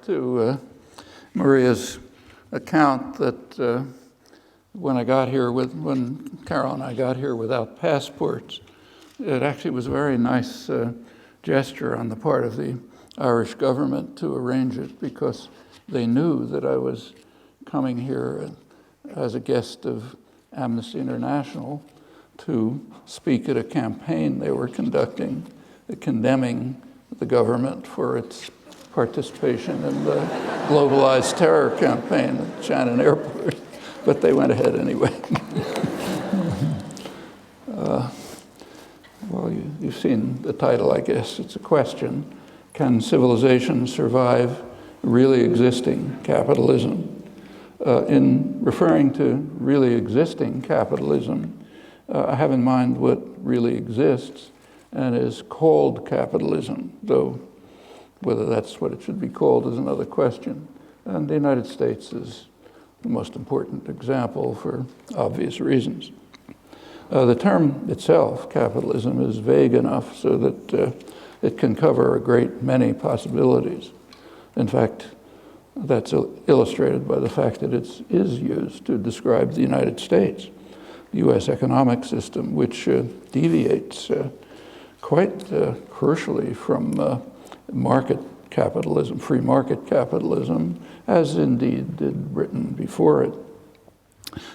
to Maria's account that when Carol and I got here without passports, it actually was a very nice gesture on the part of the Irish government to arrange it, because they knew that I was coming here as a guest of Amnesty International to speak at a campaign they were conducting, condemning the government for its participation in the globalized terror campaign at Shannon Airport. But they went ahead anyway. Well, you've seen the title, I guess. It's a question: can civilization survive really existing capitalism? In referring to really existing capitalism, I have in mind what really exists and is called capitalism, though whether that's what it should be called is another question. And the United States is the most important example for obvious reasons. The term itself, capitalism, is vague enough so that it can cover a great many possibilities. In fact, that's illustrated by the fact that it is used to describe the United States, the U.S. economic system, which deviates quite crucially from market capitalism, free market capitalism, as indeed did Britain before it.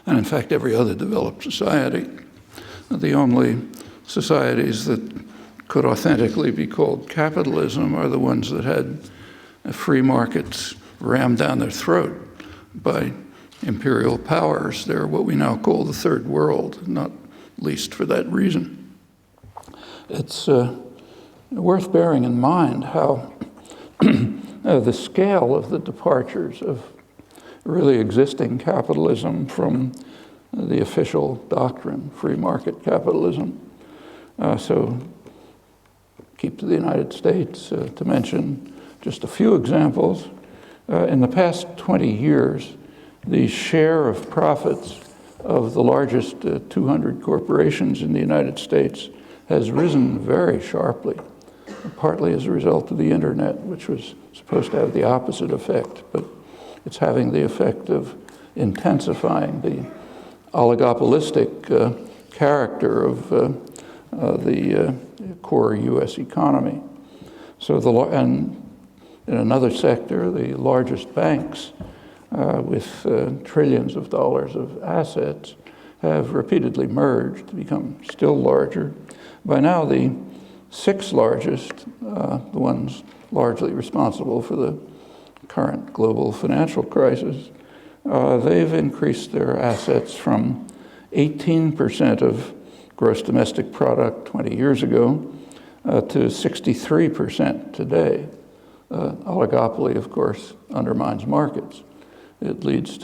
And in fact, every other developed society. The only societies that could authentically be called capitalism are the ones that had free markets rammed down their throat by imperial powers. They're what we now call the third world, not least for that reason. It's worth bearing in mind how the scale of the departures of really existing capitalism from the official doctrine, free market capitalism. So keep to the United States to mention just a few examples. In the past 20 years, the share of profits of the largest 200 corporations in the United States has risen very sharply, partly as a result of the internet, which was supposed to have the opposite effect, but it's having the effect of intensifying the oligopolistic character of the core U.S. economy. And in another sector, the largest banks with trillions of dollars of assets have repeatedly merged to become still larger. By now, the six largest, the ones largely responsible for the current global financial crisis, they've increased their assets from 18% of gross domestic product 20 years ago to 63% today. Oligopoly, of course, undermines markets. It leads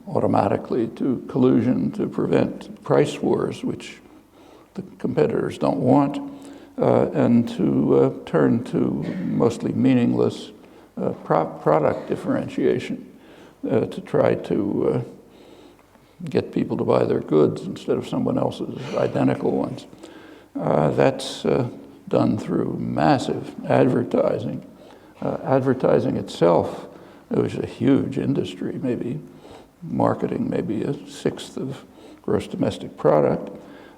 automatically to collusion to prevent price wars, which the competitors don't want, and to turn to mostly meaningless product differentiation to try to get people to buy their goods instead of someone else's identical ones. That's done through massive advertising. Advertising itself, it was a huge industry, maybe marketing, maybe a sixth of gross domestic product.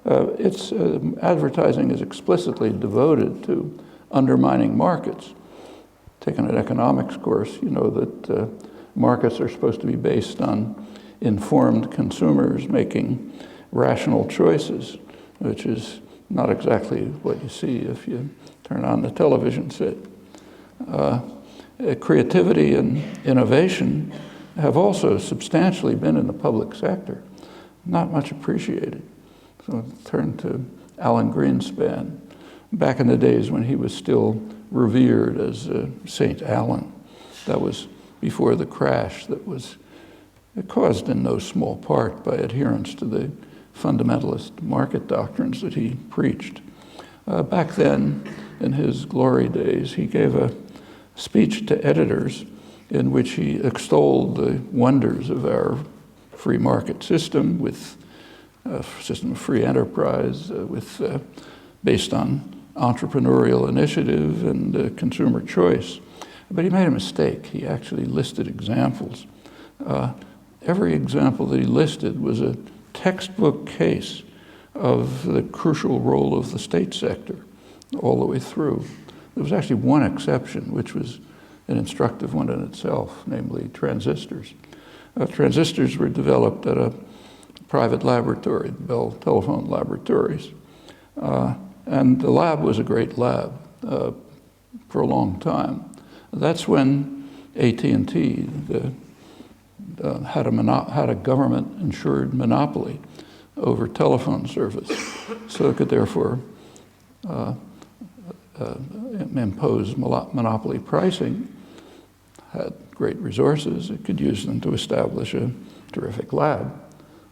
Advertising is explicitly devoted to undermining markets. Taking an economics course, you know that markets are supposed to be based on informed consumers making rational choices, which is not exactly what you see if you turn on the television set. Creativity and innovation have also substantially been in the public sector, not much appreciated. So turn to Alan Greenspan, back in the days when he was still revered as Saint Alan. That was before the crash that was caused in no small part by adherence to the fundamentalist market doctrines that he preached. Back then, in his glory days, he gave a speech to editors in which he extolled the wonders of our free market system, with a system of free enterprise, based on entrepreneurial initiative and consumer choice. But he made a mistake. He actually listed examples. Every example that he listed was a textbook case of the crucial role of the state sector all the way through. There was actually one exception, which was an instructive one in itself, namely transistors. Transistors were developed at a private laboratory, Bell Telephone Laboratories. And the lab was a great lab for a long time. That's when AT&T had a government-insured monopoly over telephone service, so it could therefore impose monopoly pricing, had great resources. It could use them to establish a terrific lab.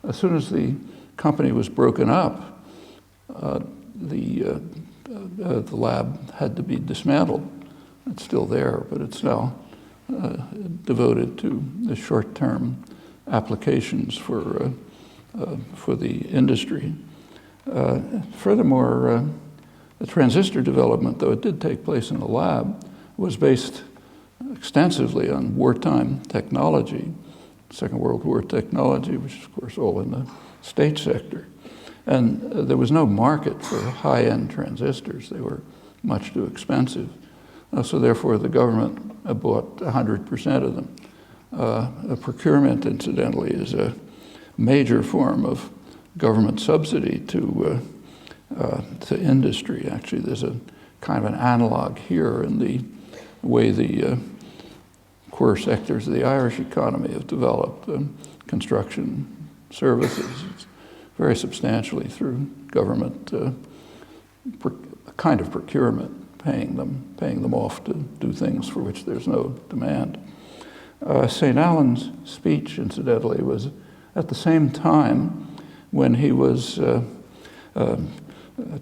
As soon as the company was broken up, the lab had to be dismantled. It's still there, but it's now devoted to the short-term applications for the industry. Furthermore, the transistor development, though it did take place in the lab, was based extensively on wartime technology, Second World War technology, which is, of course, all in the state sector. And there was no market for high-end transistors. They were much too expensive. So therefore, the government bought 100% of them. Procurement, incidentally, is a major form of government subsidy to industry. Actually, there's a kind of an analog here in the way the core sectors of the Irish economy have developed. Construction services, very substantially through government kind of procurement, paying them off to do things for which there's no demand. St. Allen's speech, incidentally, was at the same time when he was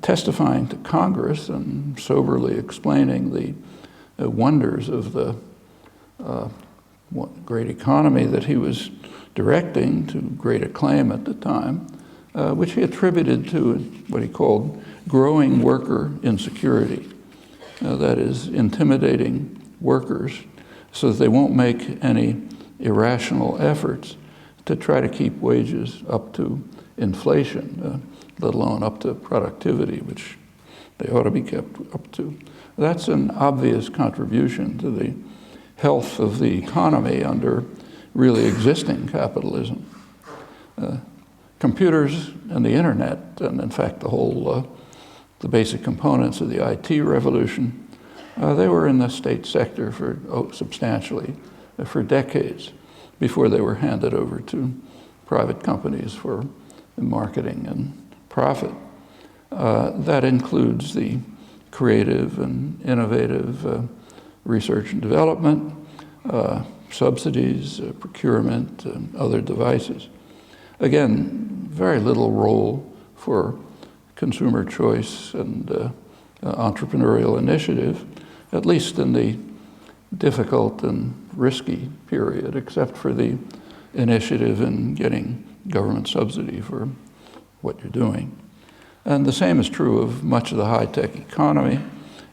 testifying to Congress and soberly explaining the wonders of the great economy that he was directing, to great acclaim at the time, which he attributed to what he called growing worker insecurity. That is, intimidating workers so that they won't make any irrational efforts to try to keep wages up to inflation, let alone up to productivity, which they ought to be kept up to. That's an obvious contribution to the health of the economy under really existing capitalism. Computers and the internet, and in fact the basic components of the IT revolution, they were in the state sector substantially for decades before they were handed over to private companies for marketing and profit. That includes the creative and innovative research and development, subsidies, procurement, and other devices. Again, very little role for consumer choice and entrepreneurial initiative, at least in the difficult and risky period, except for the initiative in getting government subsidy for what you're doing. And the same is true of much of the high-tech economy,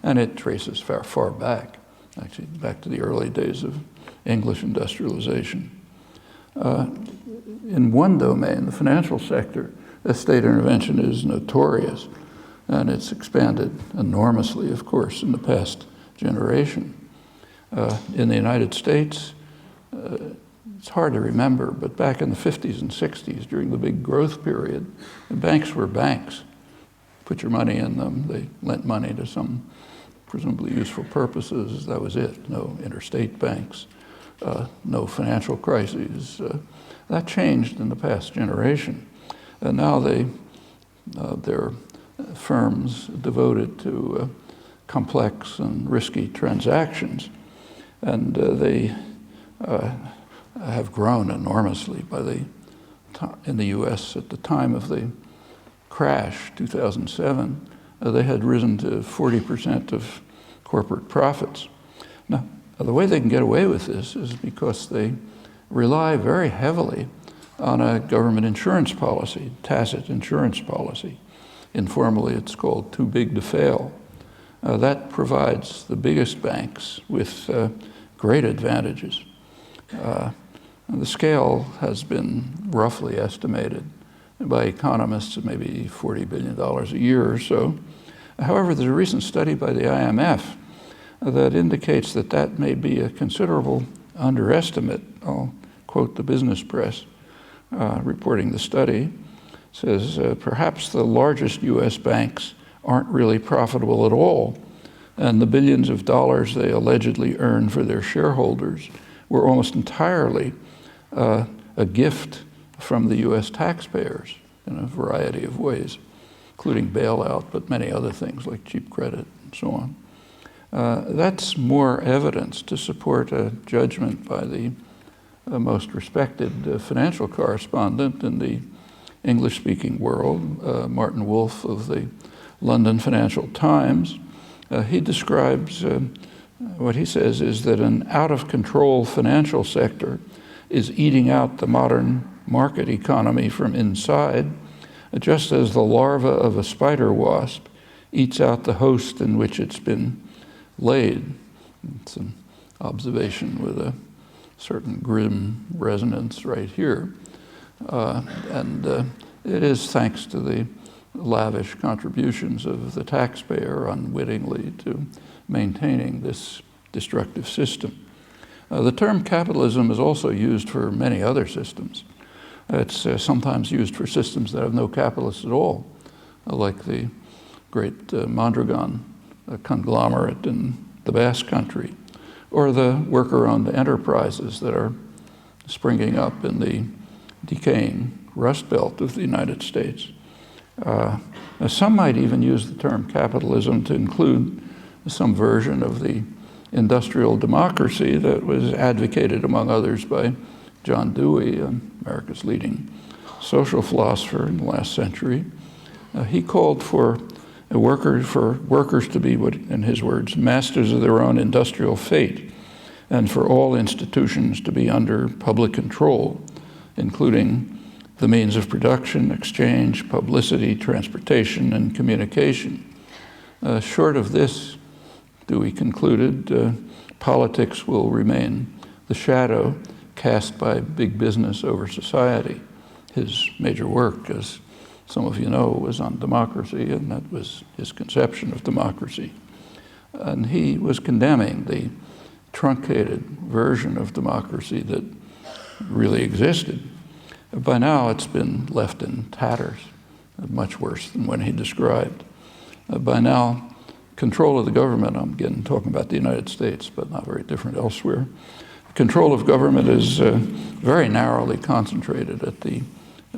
and it traces far back, actually back to the early days of English industrialization. In one domain, the financial sector, state intervention is notorious, and it's expanded enormously, of course, in the past generation. In the United States, it's hard to remember, but back in the 50s and 60s, during the big growth period, the banks were banks. Put your money in them. They lent money to some presumably useful purposes. That was it. No interstate banks, no financial crises. That changed in the past generation. And now they're firms devoted to complex and risky transactions. And they have grown enormously in the U.S. at the time of the crash, 2007. They had risen to 40% of corporate profits. Now, the way they can get away with this is because they rely very heavily on a government insurance policy, tacit insurance policy. Informally, it's called too big to fail. That provides the biggest banks with great advantages. The scale has been roughly estimated by economists at maybe $40 billion a year or so. However, there's a recent study by the IMF that indicates that that may be a considerable underestimate. I'll quote the business press reporting the study. It says, perhaps the largest US banks aren't really profitable at all, and the billions of dollars they allegedly earn for their shareholders were almost entirely a gift from the US taxpayers in a variety of ways, including bailout, but many other things like cheap credit and so on. That's more evidence to support a judgment by the most respected financial correspondent in the English-speaking world, Martin Wolf of the London Financial Times. He describes what he says is that an out-of-control financial sector is eating out the modern market economy from inside, just as the larva of a spider wasp eats out the host in which it's been laid. It's an observation with a certain grim resonance right here. It is thanks to the lavish contributions of the taxpayer unwittingly to maintaining this destructive system. The term capitalism is also used for many other systems. It's sometimes used for systems that have no capitalists at all, like the great Mondragon conglomerate in the Basque Country, or the worker-owned enterprises that are springing up in the decaying Rust Belt of the United States. Some might even use the term capitalism to include some version of the industrial democracy that was advocated, among others, by John Dewey, America's leading social philosopher in the last century. He called for workers to be, what, in his words, masters of their own industrial fate, and for all institutions to be under public control, including the means of production, exchange, publicity, transportation, and communication. Short of this, Dewey concluded, politics will remain the shadow cast by big business over society. His major work, as some of you know, was on democracy, and that was his conception of democracy. And he was condemning the truncated version of democracy that really existed. By now, it's been left in tatters, much worse than when he described. By now, control of the government, I'm again talking about the United States, but not very different elsewhere. Control of government is very narrowly concentrated at the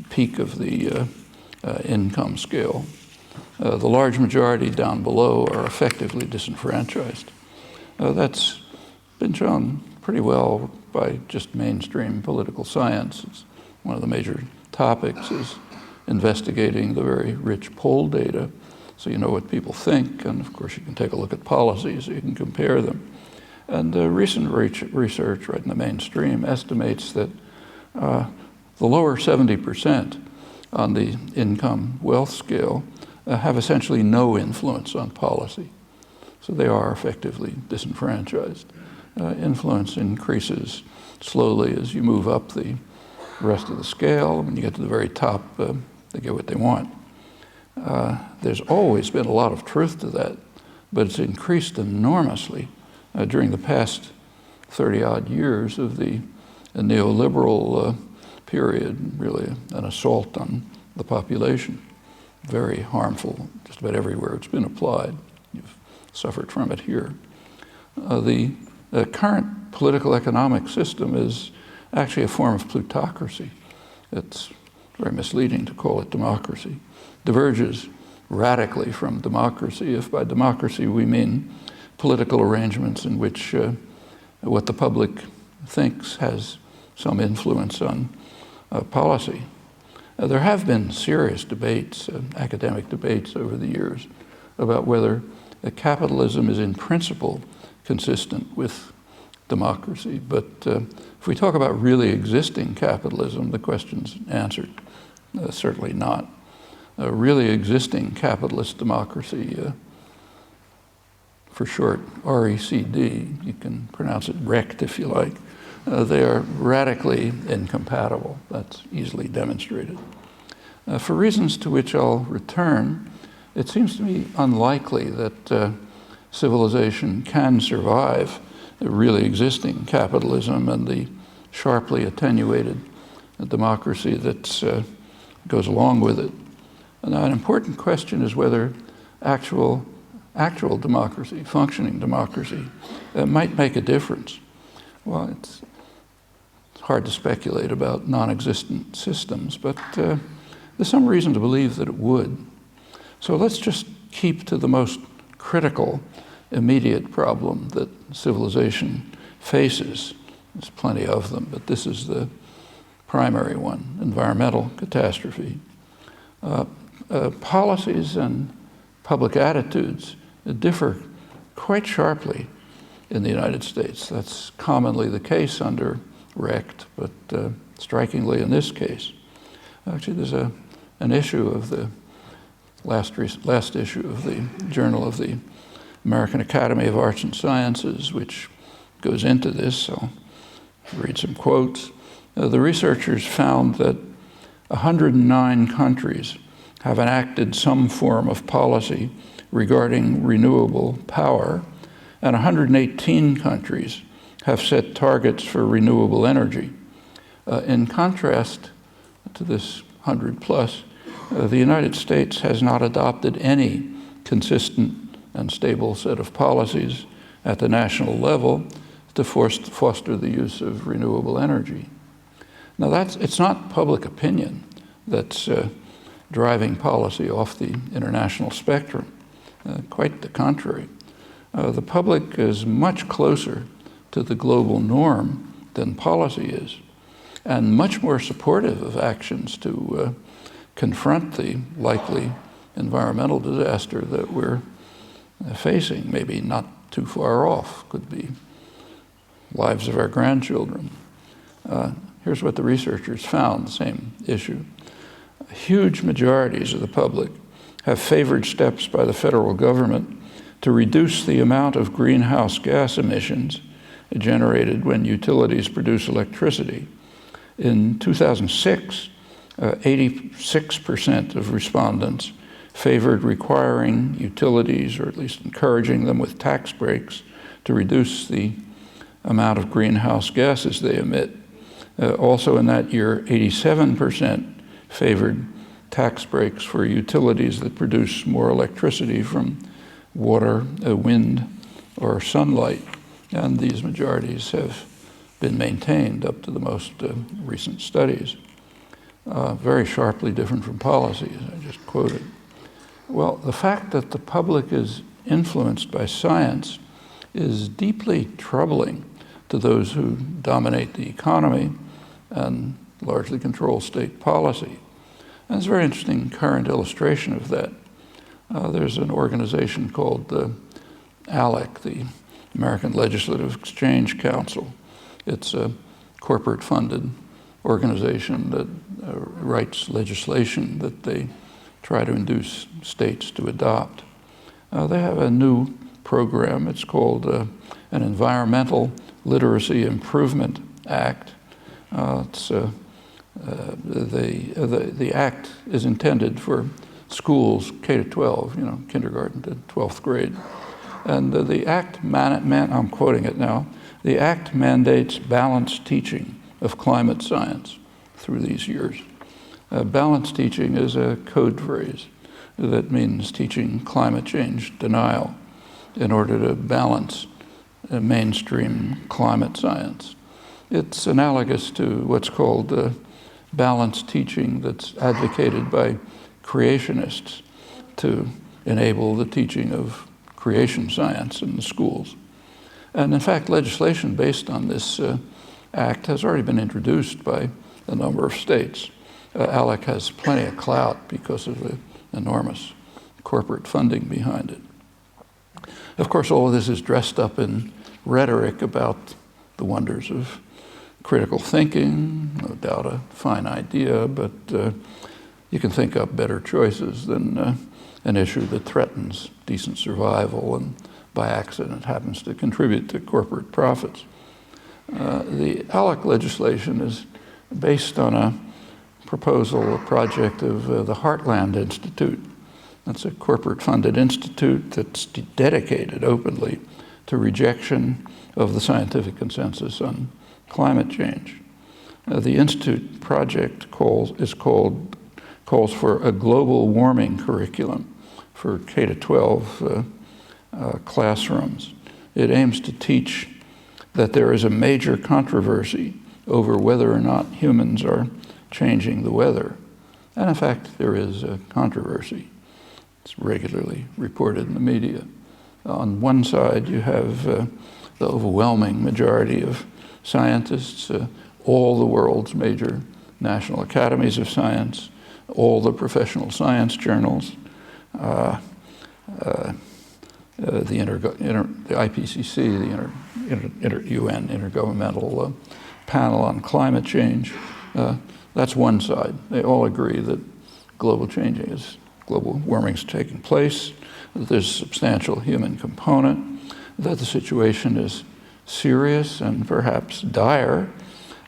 peak of the income scale. The large majority down below are effectively disenfranchised. That's been shown pretty well by just mainstream political science. It's one of the major topics is investigating the very rich poll data, so you know what people think, and of course you can take a look at policies so you can compare them. And recent research right in the mainstream estimates that the lower 70% on the income wealth scale have essentially no influence on policy. So they are effectively disenfranchised. Influence increases slowly as you move up the rest of the scale. When you get to the very top, they get what they want. There's always been a lot of truth to that, but it's increased enormously during the past 30-odd years of the neoliberal period, really an assault on the population. Very harmful just about everywhere it's been applied. You've suffered from it here. The current political economic system is actually a form of plutocracy. It's very misleading to call it democracy. Diverges radically from democracy, if by democracy we mean political arrangements in which what the public thinks has some influence on policy. There have been serious debates, academic debates over the years, about whether capitalism is in principle consistent with democracy. But if we talk about really existing capitalism, the question's answered. Certainly not. Really existing capitalist democracy for short, RECD, you can pronounce it RECT if you like, they are radically incompatible. That's easily demonstrated. For reasons to which I'll return, it seems to me unlikely that civilization can survive the really existing capitalism and the sharply attenuated democracy that goes along with it. Now, an important question is whether actual democracy, functioning democracy, might make a difference. Well, it's hard to speculate about non-existent systems, but there's some reason to believe that it would. So let's just keep to the most critical, immediate problem that civilization faces. There's plenty of them, but this is the primary one, environmental catastrophe. Policies and public attitudes differ quite sharply in the United States. That's commonly the case under RECT, but strikingly in this case. Actually, there's an issue of the last issue of the Journal of the American Academy of Arts and Sciences, which goes into this, so I'll read some quotes. The researchers found that 109 countries have enacted some form of policy regarding renewable power, and 118 countries have set targets for renewable energy. In contrast to this 100 plus, the United States has not adopted any consistent and stable set of policies at the national level to foster the use of renewable energy. Now it's not public opinion that's driving policy off the international spectrum. Quite the contrary. The public is much closer to the global norm than policy is, and much more supportive of actions to confront the likely environmental disaster that we're facing, maybe not too far off, could be lives of our grandchildren. Here's what the researchers found, same issue. Huge majorities of the public have favored steps by the federal government to reduce the amount of greenhouse gas emissions generated when utilities produce electricity. In 2006, 86% of respondents favored requiring utilities, or at least encouraging them with tax breaks, to reduce the amount of greenhouse gases they emit. Also in that year, 87% favored tax breaks for utilities that produce more electricity from water, wind, or sunlight. And these majorities have been maintained up to the most recent studies. Very sharply different from policies, I just quoted. Well, the fact that the public is influenced by science is deeply troubling to those who dominate the economy and largely control state policy. And it's a very interesting current illustration of that. There's an organization called ALEC, the American Legislative Exchange Council. It's a corporate-funded organization that writes legislation that they try to induce states to adopt. They have a new program. It's called an Environmental Literacy Improvement Act. The act is intended for schools K-12, kindergarten to 12th grade. And the act, I'm quoting it now, the act mandates balanced teaching of climate science through these years. Balanced teaching is a code phrase that means teaching climate change denial in order to balance mainstream climate science. It's analogous to what's called balanced teaching that's advocated by creationists to enable the teaching of creation science in the schools. And in fact, legislation based on this act has already been introduced by a number of states. ALEC has plenty of clout because of the enormous corporate funding behind it. Of course, all of this is dressed up in rhetoric about the wonders of critical thinking, no doubt a fine idea, but you can think up better choices than an issue that threatens decent survival and by accident happens to contribute to corporate profits. The ALEC legislation is based on a proposal, a project of the Heartland Institute. That's a corporate-funded institute that's dedicated openly to rejection of the scientific consensus on climate change. The institute project calls for a global warming curriculum for K-12 classrooms. It aims to teach that there is a major controversy over whether or not humans are changing the weather. And in fact, there is a controversy. It's regularly reported in the media. On one side, you have the overwhelming majority of scientists, all the world's major national academies of science, all the professional science journals, the IPCC, the UN Intergovernmental Panel on Climate Change. That's one side. They all agree that global warming is taking place, that there's a substantial human component, that the situation is serious and perhaps dire,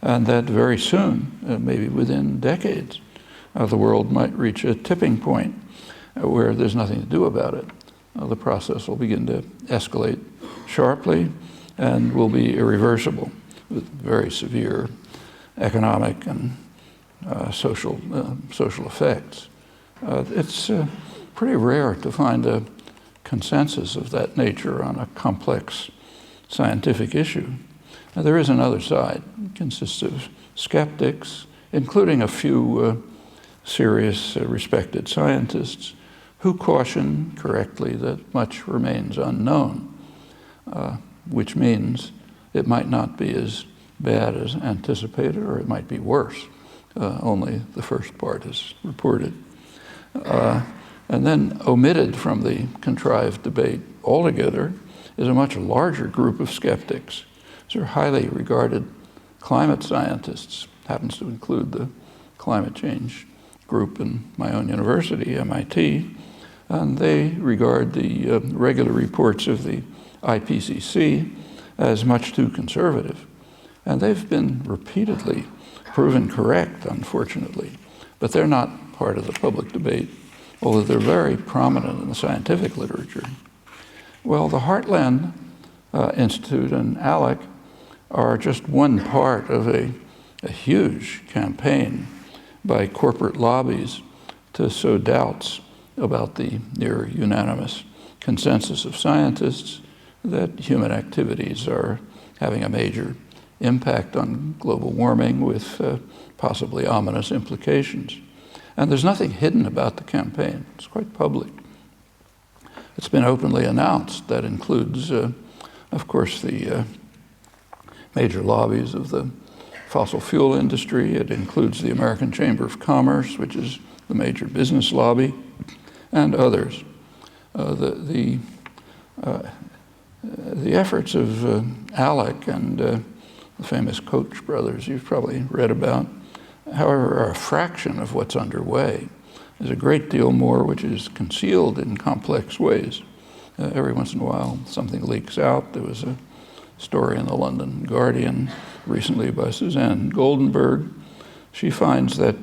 and that very soon, maybe within decades, the world might reach a tipping point where there's nothing to do about it. The process will begin to escalate sharply and will be irreversible with very severe economic and social effects. It's pretty rare to find a consensus of that nature on a complex scientific issue. Now, there is another side. It consists of skeptics, including a few serious, respected scientists, who caution correctly that much remains unknown, which means it might not be as bad as anticipated, or it might be worse. Only the first part is reported. And then omitted from the contrived debate altogether is a much larger group of skeptics. These are highly regarded climate scientists, happens to include the climate change group in my own university, MIT, and they regard the regular reports of the IPCC as much too conservative. And they've been repeatedly proven correct, unfortunately, but they're not part of the public debate, although they're very prominent in the scientific literature. Well, the Heartland Institute and ALEC are just one part of a huge campaign by corporate lobbies to sow doubts about the near unanimous consensus of scientists that human activities are having a major impact on global warming with possibly ominous implications. And there's nothing hidden about the campaign. It's quite public. It's been openly announced. That includes, of course, the major lobbies of the fossil fuel industry. It includes the American Chamber of Commerce, which is the major business lobby, and others. The efforts of ALEC and the famous Koch brothers you've probably read about, however, are a fraction of what's underway. There's a great deal more which is concealed in complex ways. Every once in a while, something leaks out. There was a story in the London Guardian recently by Suzanne Goldenberg. She finds that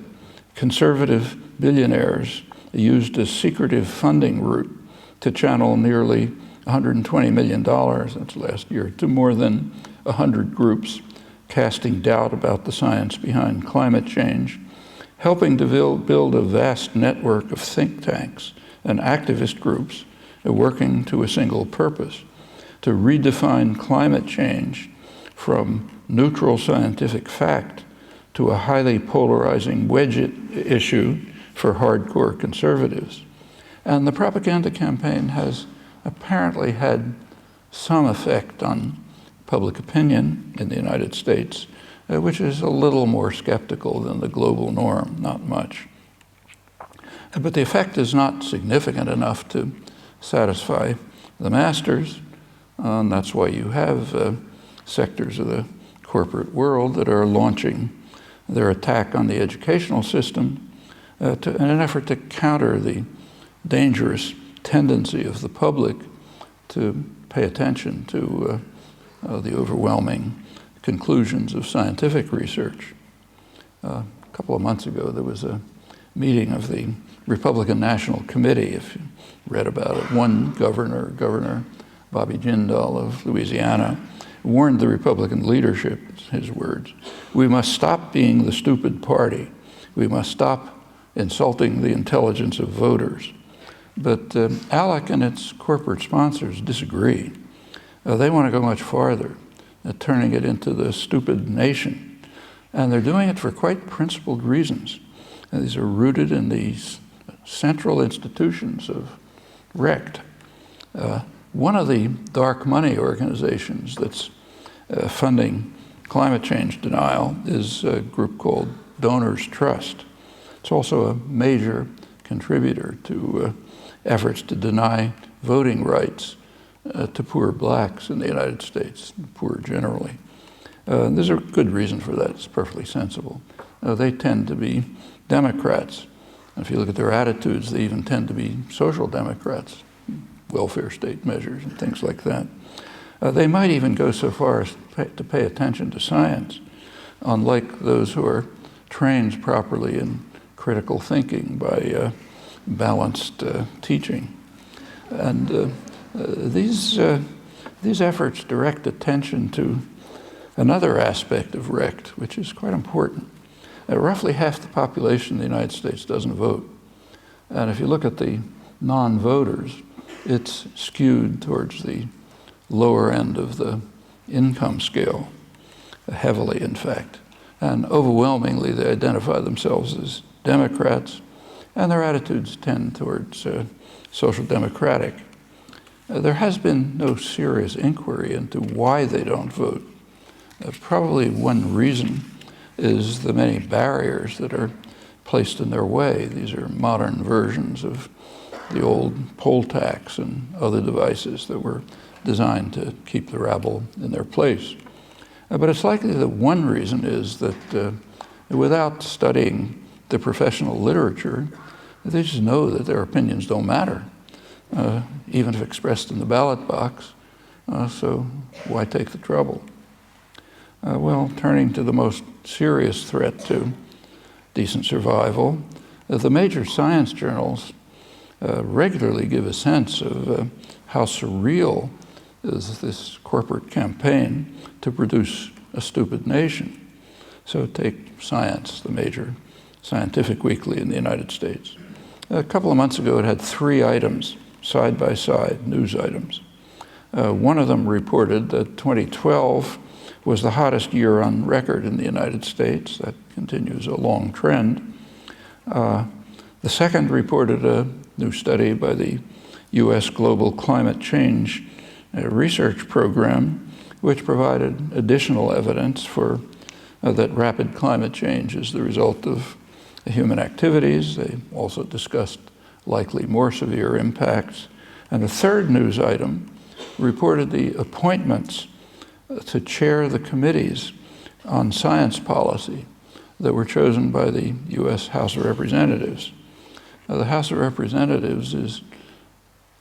conservative billionaires used a secretive funding route to channel nearly $120 million, that's last year, to more than 100 groups casting doubt about the science behind climate change, helping to build a vast network of think tanks and activist groups working to a single purpose, to redefine climate change from neutral scientific fact to a highly polarizing wedge issue for hardcore conservatives. And the propaganda campaign has apparently had some effect on public opinion in the United States, which is a little more skeptical than the global norm, not much. But the effect is not significant enough to satisfy the masters, and that's why you have sectors of the corporate world that are launching their attack on the educational system in an effort to counter the dangerous tendency of the public to pay attention to the overwhelming conclusions of scientific research. A couple of months ago, there was a meeting of the Republican National Committee, if you read about it. One governor, Governor Bobby Jindal of Louisiana, warned the Republican leadership, his words, "We must stop being the stupid party. We must stop insulting the intelligence of voters." But ALEC and its corporate sponsors disagree. They want to go much farther, turning it into the stupid nation. And they're doing it for quite principled reasons. And these are rooted in these central institutions of RECT. One of the dark money organizations that's funding climate change denial is a group called Donors Trust. It's also a major contributor to efforts to deny voting rights to poor blacks in the United States, poor generally. There's a good reason for that. It's perfectly sensible. They tend to be Democrats. And if you look at their attitudes, they even tend to be social democrats, welfare state measures and things like that. They might even go so far as to pay attention to science, unlike those who are trained properly in critical thinking by balanced teaching. And these efforts direct attention to another aspect of RECT, which is quite important. Roughly half the population in the United States doesn't vote. And if you look at the non-voters, it's skewed towards the lower end of the income scale, heavily in fact. And overwhelmingly, they identify themselves as Democrats, and their attitudes tend towards social democratic. There has been no serious inquiry into why they don't vote. Probably one reason is the many barriers that are placed in their way. These are modern versions of the old poll tax and other devices that were designed to keep the rabble in their place. But it's likely that one reason is that without studying the professional literature, they just know that their opinions don't matter, even if expressed in the ballot box. So why take the trouble? Well, turning to the most serious threat to decent survival, the major science journals regularly give a sense of how surreal is this corporate campaign to produce a stupid nation. So take Science, the major scientific weekly in the United States. A couple of months ago, it had 3 items, side by side, news items. One of them reported that 2012 was the hottest year on record in the United States. That continues a long trend. The second reported a new study by the U.S. Global Climate Change Research Program, which provided additional evidence for that rapid climate change is the result of human activities. They also discussed likely more severe impacts. And the third news item reported the appointments to chair the committees on science policy that were chosen by the U.S. House of Representatives. Now, the House of Representatives is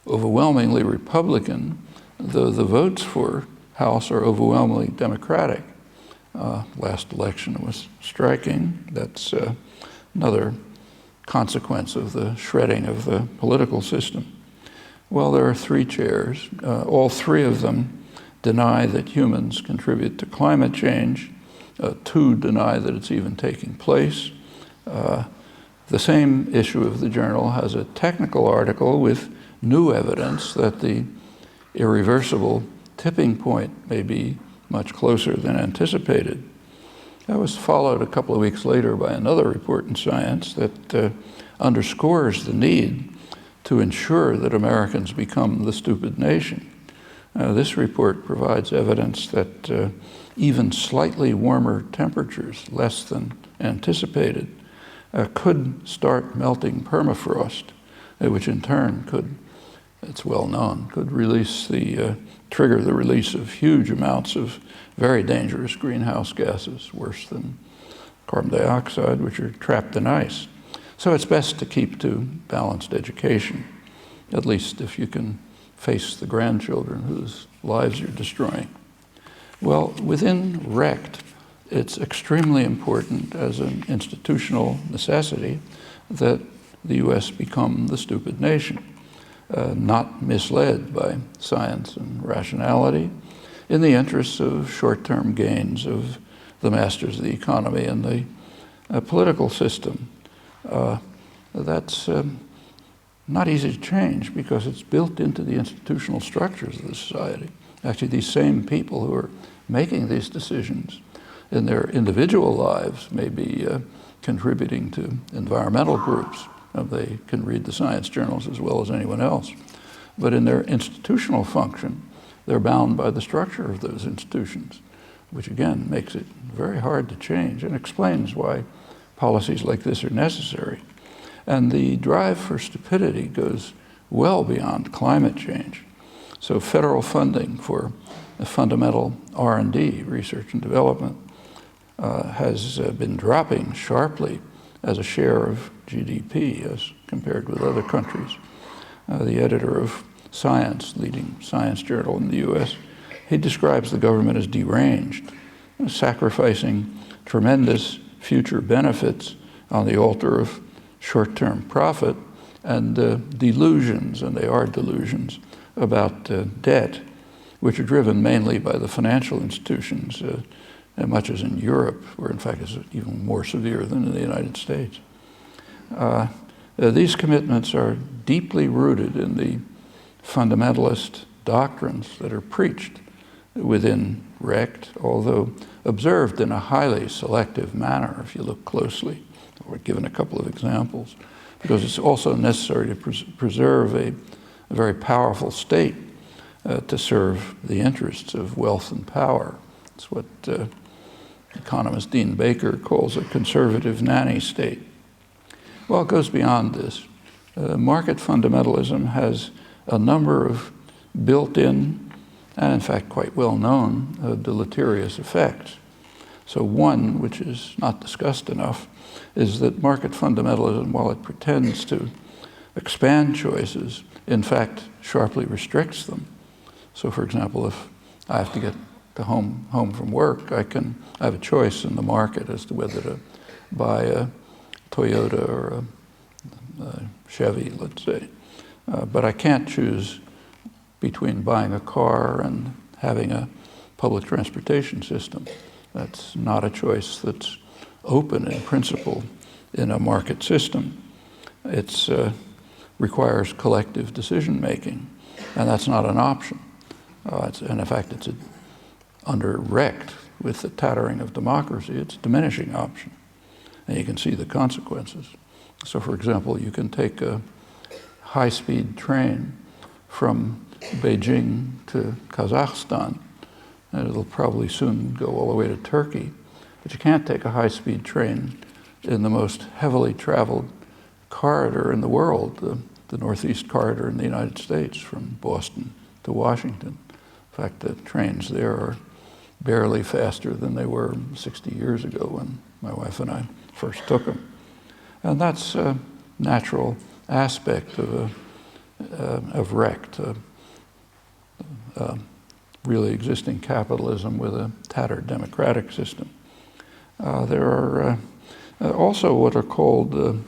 overwhelmingly Republican, though the votes for House are overwhelmingly Democratic. Last election was striking. That's another consequence of the shredding of the political system. Well, there are 3 chairs. All 3 of them deny that humans contribute to climate change. 2 deny that it's even taking place. The same issue of the journal has a technical article with new evidence that the irreversible tipping point may be much closer than anticipated. That was followed a couple of weeks later by another report in Science that underscores the need to ensure that Americans become the stupid nation. This report provides evidence that even slightly warmer temperatures, less than anticipated, could start melting permafrost, which in turn could, it's well known, could trigger the release of huge amounts of very dangerous greenhouse gases, worse than carbon dioxide, which are trapped in ice. So it's best to keep to balanced education, at least if you can face the grandchildren whose lives you're destroying. Well, within RECT, it's extremely important as an institutional necessity that the U.S. become the stupid nation, not misled by science and rationality in the interests of short-term gains of the masters of the economy and the political system. That's not easy to change because it's built into the institutional structures of the society. Actually, these same people who are making these decisions in their individual lives may be contributing to environmental groups. They can read the science journals as well as anyone else. But in their institutional function, they're bound by the structure of those institutions, which again makes it very hard to change and explains why policies like this are necessary. And the drive for stupidity goes well beyond climate change. So federal funding for fundamental R&D, research and development, has been dropping sharply as a share of GDP as compared with other countries. The editor of Science, leading science journal in the US, he describes the government as deranged, sacrificing tremendous future benefits on the altar of short-term profit and delusions, and they are delusions, about debt, which are driven mainly by the financial institutions, much as in Europe, where in fact it's even more severe than in the United States. These commitments are deeply rooted in the fundamentalist doctrines that are preached within RECT, although observed in a highly selective manner if you look closely. We're given a couple of examples, because it's also necessary to preserve a very powerful state to serve the interests of wealth and power. It's what economist Dean Baker calls a conservative nanny state. Well, it goes beyond this. Market fundamentalism has a number of built-in, and in fact quite well-known, deleterious effects. So one, which is not discussed enough, is that market fundamentalism, while it pretends to expand choices, in fact sharply restricts them. So for example, if I have to get to home from work, I have a choice in the market as to whether to buy a Toyota or a Chevy, let's say. But I can't choose between buying a car and having a public transportation system. That's not a choice that's open in principle in a market system. It requires collective decision making, and that's not an option. And in fact, it's under RECT, with the tattering of democracy, it's a diminishing option. And you can see the consequences. So for example, you can take a high-speed train from Beijing to Kazakhstan, and it'll probably soon go all the way to Turkey. But you can't take a high-speed train in the most heavily traveled corridor in the world, the Northeast Corridor in the United States, from Boston to Washington. In fact, the trains there are barely faster than they were 60 years ago when my wife and I first took them. And that's a natural aspect of RECT, really existing capitalism with a tattered democratic system. There are also what are called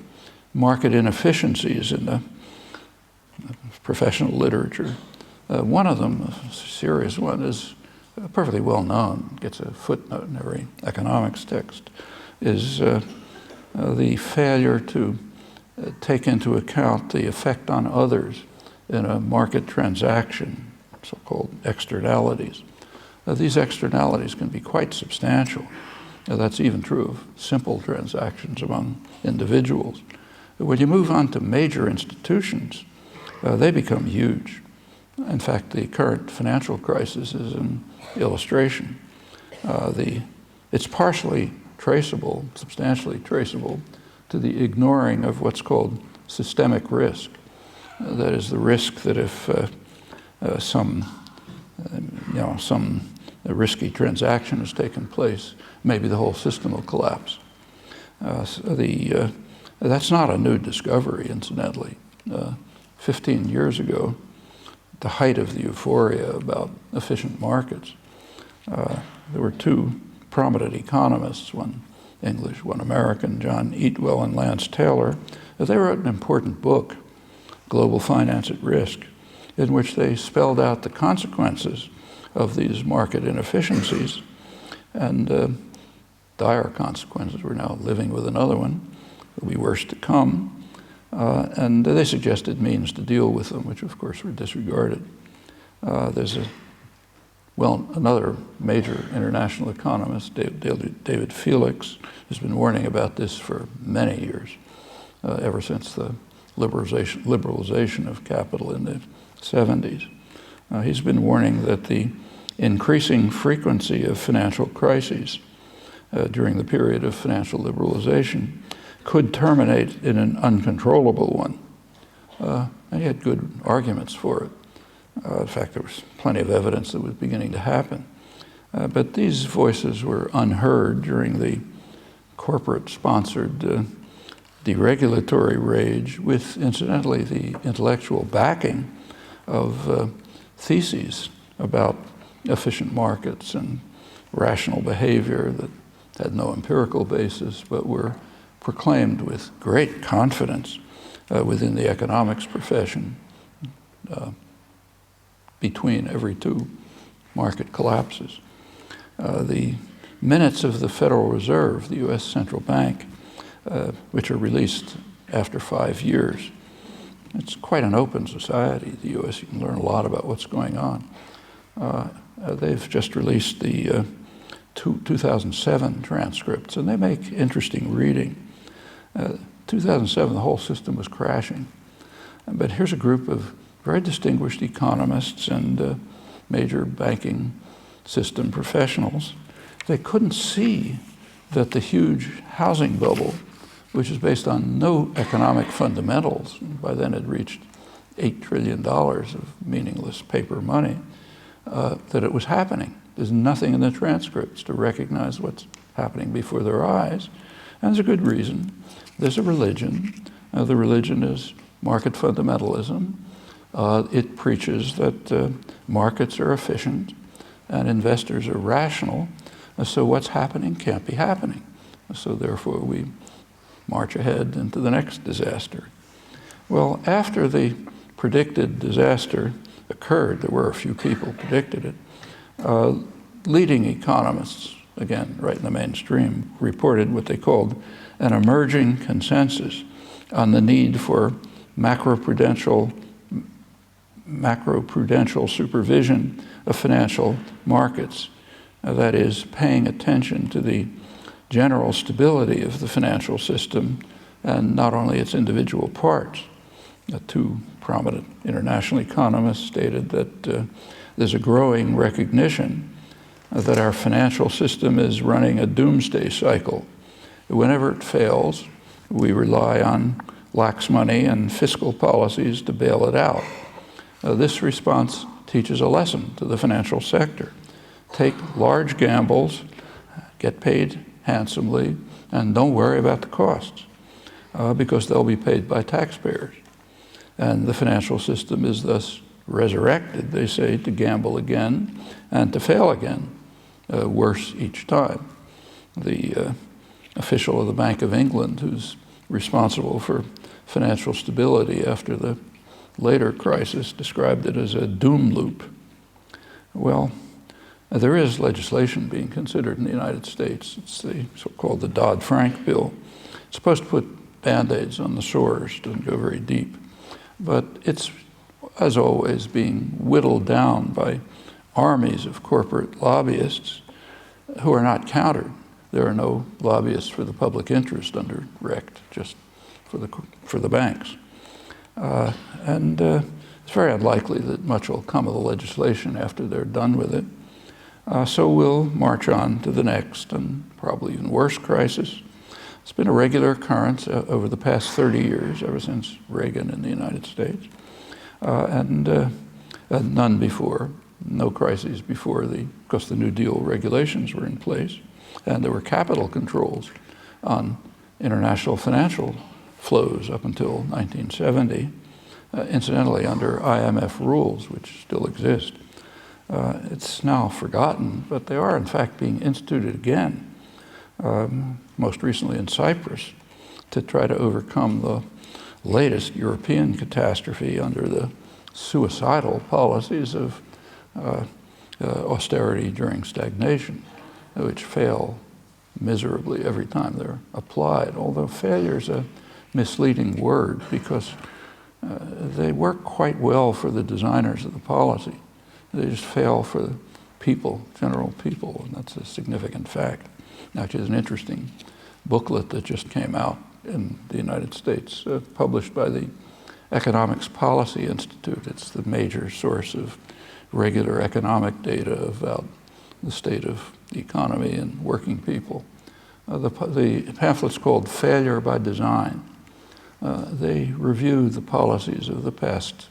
market inefficiencies in the professional literature. One of them, a serious one, is perfectly well known, gets a footnote in every economics text, is the failure to take into account the effect on others in a market transaction, so-called externalities. These externalities can be quite substantial. That's even true of simple transactions among individuals. When you move on to major institutions, they become huge. In fact, the current financial crisis is an illustration. It's partially traceable, substantially traceable, to the ignoring of what's called systemic risk. That is the risk that if some risky transaction has taken place, maybe the whole system will collapse. That's not a new discovery, incidentally. 15 years ago, the height of the euphoria about efficient markets, there were two prominent economists, one English, one American, John Eatwell and Lance Taylor. They wrote an important book, Global Finance at Risk, in which they spelled out the consequences of these market inefficiencies, and dire consequences. We're now living with another one. It'll be worse to come. And they suggested means to deal with them, which of course were disregarded. There's another major international economist, David Felix, has been warning about this for many years, ever since the liberalization of capital in the 70s. He's been warning that the increasing frequency of financial crises during the period of financial liberalization could terminate in an uncontrollable one. And he had good arguments for it. In fact, there was plenty of evidence that was beginning to happen. But these voices were unheard during the corporate-sponsored deregulatory rage with, incidentally, the intellectual backing of theses about efficient markets and rational behavior that had no empirical basis, but were proclaimed with great confidence within the economics profession between every two market collapses. The minutes of the Federal Reserve, the U.S. Central Bank, which are released after 5 years. It's quite an open society, the U.S. You can learn a lot about what's going on. They've just released the 2007 transcripts, and they make interesting reading. 2007, the whole system was crashing. But here's a group of very distinguished economists and major banking system professionals. They couldn't see that the huge housing bubble, which is based on no economic fundamentals, by then had reached $8 trillion of meaningless paper money, that it was happening. There's nothing in the transcripts to recognize what's happening before their eyes. And there's a good reason. There's a religion. The religion is market fundamentalism. It preaches that markets are efficient and investors are rational. So what's happening can't be happening. So therefore we march ahead into the next disaster. Well, after the predicted disaster occurred, there were a few people predicted it, leading economists, again, right in the mainstream, reported what they called an emerging consensus on the need for macroprudential supervision of financial markets. That is, paying attention to the general stability of the financial system and not only its individual parts. Two prominent international economists stated that there's a growing recognition that our financial system is running a doomsday cycle. Whenever it fails, we rely on lax money and fiscal policies to bail it out. This response teaches a lesson to the financial sector. Take large gambles, get paid handsomely, and don't worry about the costs because they'll be paid by taxpayers. And the financial system is thus resurrected, they say, to gamble again and to fail again, worse each time. The official of the Bank of England, who's responsible for financial stability after the later crisis, described it as a doom loop. Well, there is legislation being considered in the United States. It's the so-called the Dodd-Frank bill. It's supposed to put Band-Aids on the sores, doesn't go very deep. But it's, as always, being whittled down by armies of corporate lobbyists who are not countered. There are no lobbyists for the public interest under RECT, just for the banks. And it's very unlikely that much will come of the legislation after they're done with it. So we'll march on to the next and probably even worse crisis. It's been a regular occurrence over the past 30 years, ever since Reagan in the United States, and none before, no crises before because the New Deal regulations were in place, and there were capital controls on international financial flows up until 1970. incidentally, under IMF rules, which still exist. It's now forgotten, but they are in fact being instituted again, most recently in Cyprus, to try to overcome the latest European catastrophe under the suicidal policies of austerity during stagnation, which fail miserably every time they're applied, although failure is a misleading word because they work quite well for the designers of the policy. They just fail for the people, general people, and that's a significant fact. Actually, there's an interesting booklet that just came out in the United States, published by the Economics Policy Institute. It's the major source of regular economic data about the state of the economy and working people. The pamphlet's called Failure by Design. They review the policies of the past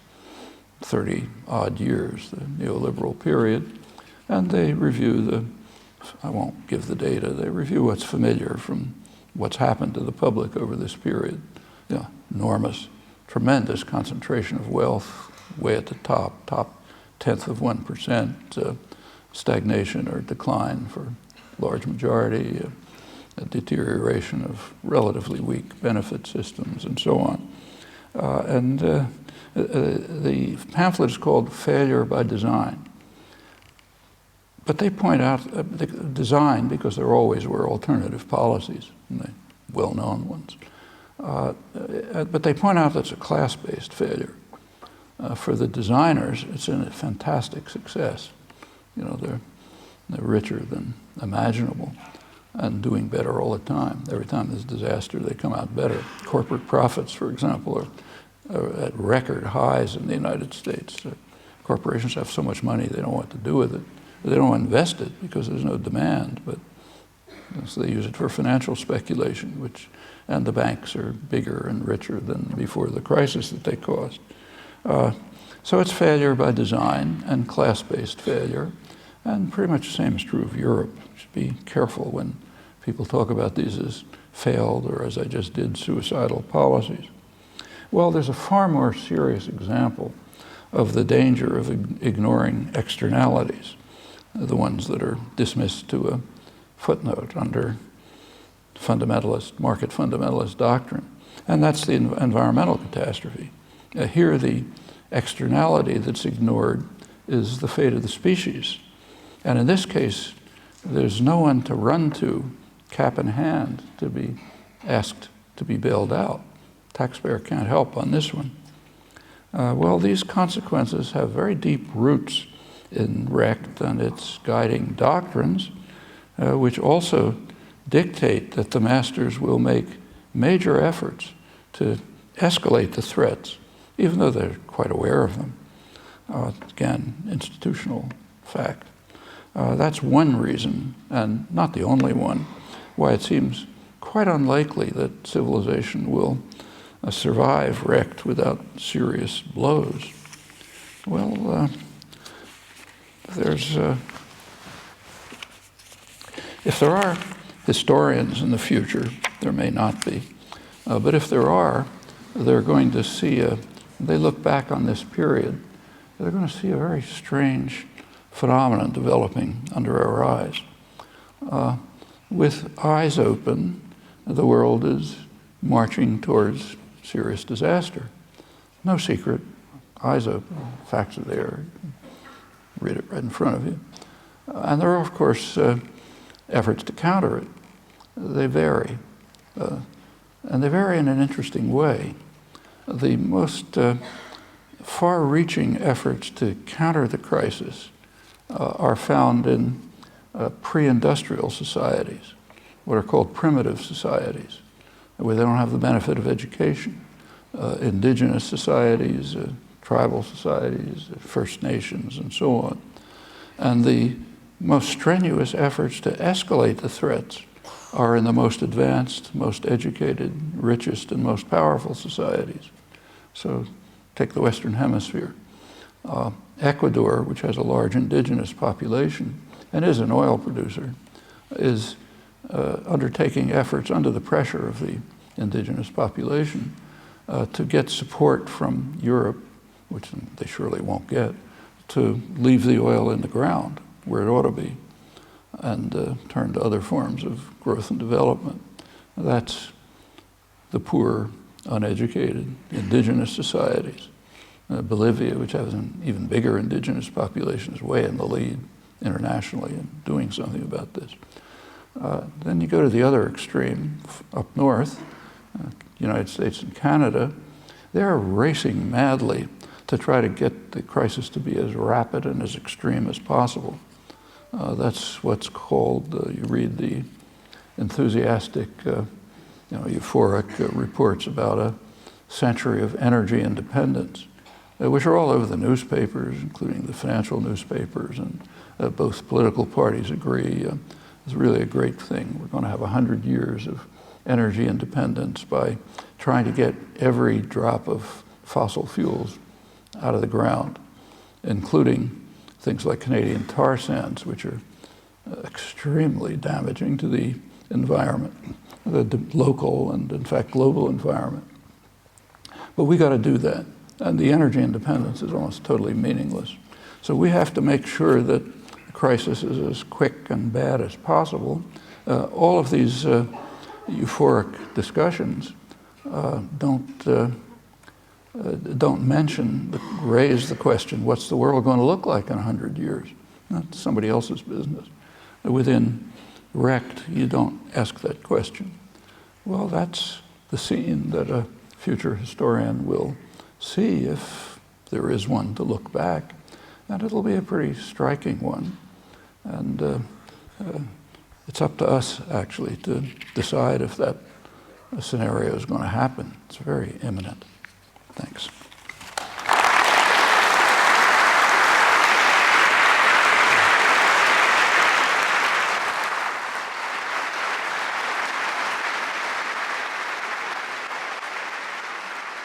30-odd years, the neoliberal period, and they review I won't give the data, they review what's familiar from what's happened to the public over this period. Enormous, tremendous concentration of wealth way at the top 10th of 1%, stagnation or decline for large majority, a deterioration of relatively weak benefit systems, and so on. The pamphlet is called Failure by Design. But they point out design because there always were alternative policies, and the well-known ones. But they point out that's a class-based failure. For the designers, it's a fantastic success. They're richer than imaginable and doing better all the time. Every time there's disaster, they come out better. Corporate profits, for example, are at record highs in the United States. Corporations have so much money, they don't know what to do with it. They don't invest it because there's no demand, but so they use it for financial speculation, and the banks are bigger and richer than before the crisis that they caused. So it's failure by design and class-based failure, and pretty much the same is true of Europe. You should be careful when people talk about these as failed or, as I just did, suicidal policies. Well, there's a far more serious example of the danger of ignoring externalities, the ones that are dismissed to a footnote under market fundamentalist doctrine, and that's the environmental catastrophe. Here, the externality that's ignored is the fate of the species. And in this case, there's no one to run to, cap in hand, to be asked to be bailed out. Taxpayer can't help on this one. Well, these consequences have very deep roots in RECT and its guiding doctrines, which also dictate that the masters will make major efforts to escalate the threats, even though they're quite aware of them. Again, institutional fact. That's one reason, and not the only one, why it seems quite unlikely that civilization will survive RECT without serious blows. Well, if there are historians in the future, there may not be, but if there are, they're going to see they look back on this period, they're going to see a very strange phenomenon developing under our eyes. With eyes open, the world is marching towards serious disaster. No secret, eyes open, facts are there, read it right in front of you. And there are, of course, efforts to counter it. They vary, and they vary in an interesting way. The most far-reaching efforts to counter the crisis are found in pre-industrial societies, what are called primitive societies, where they don't have the benefit of education. Indigenous societies, tribal societies, First Nations, and so on. And the most strenuous efforts to escalate the threats are in the most advanced, most educated, richest, and most powerful societies. So take the Western Hemisphere. Ecuador, which has a large indigenous population and is an oil producer, is undertaking efforts under the pressure of the indigenous population to get support from Europe, which they surely won't get, to leave the oil in the ground where it ought to be and turn to other forms of growth and development. That's the poor, uneducated, indigenous societies. Bolivia, which has an even bigger indigenous population, is way in the lead internationally in doing something about this. Then you go to the other extreme, up north, United States and Canada. They're racing madly to try to get the crisis to be as rapid and as extreme as possible. That's what's called, you read the enthusiastic, euphoric reports about a century of energy independence, which are all over the newspapers, including the financial newspapers, and both political parties agree it's really a great thing. We're going to have 100 years of energy independence by trying to get every drop of fossil fuels out of the ground, including things like Canadian tar sands, which are extremely damaging to the environment, the local and, in fact, global environment. But we got to do that. And the energy independence is almost totally meaningless. So we have to make sure that the crisis is as quick and bad as possible. All of these euphoric discussions don't raise the question, what's the world going to look like in 100 years? That's somebody else's business. Within RECT, you don't ask that question. Well, that's the scene that a future historian will see, if there is one to look back, and it'll be a pretty striking one. And it's up to us, actually, to decide if that scenario is going to happen. It's very imminent. Thanks.